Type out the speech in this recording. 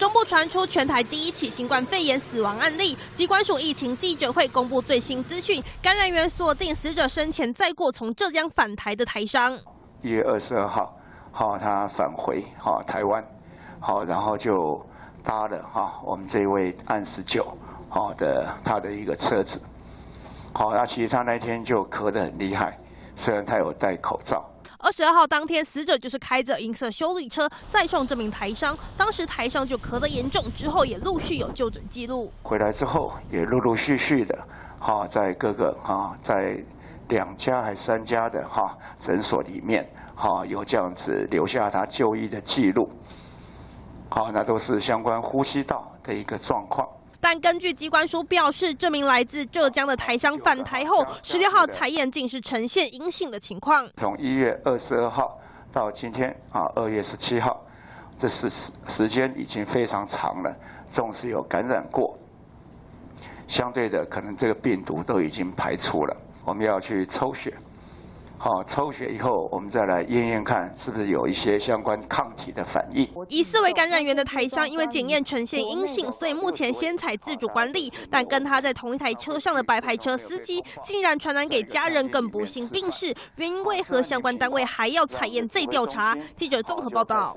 中部传出全台第一起新冠肺炎死亡案例，疾管署疫情记者会公布最新资讯，感染源锁定死者生前载过从浙江返台的台商。1月22号，他返回台湾，然后就搭了我们这位案19他的一个车子，那其实他那天就咳得很厉害，虽然他有戴口罩。22号当天，死者就是开着银色休旅车载送这名台商，当时台商就咳得严重，之后也陆续有就诊记录。回来之后也陆陆续续的在各个在2家还3家的诊所里面有这样子留下他就医的记录，那都是相关呼吸道的一个状况。但根据疾管署表示，这名来自浙江的台商返台后，16号采验竟是呈现阴性的情况。从1月22号到今天2月17号，这时间已经非常长了，纵使有感染过，相对的可能这个病毒都已经排除了。我们要去抽血。抽血以后，我们再来验验看是不是有一些相关抗体的反应。疑似为感染源的台商，因为检验呈现阴性，所以目前先采自主管理。但跟他在同一台车上的白牌车司机，竟然传染给家人，更不幸病逝。原因为何？相关单位还要采验再调查。记者综合报道。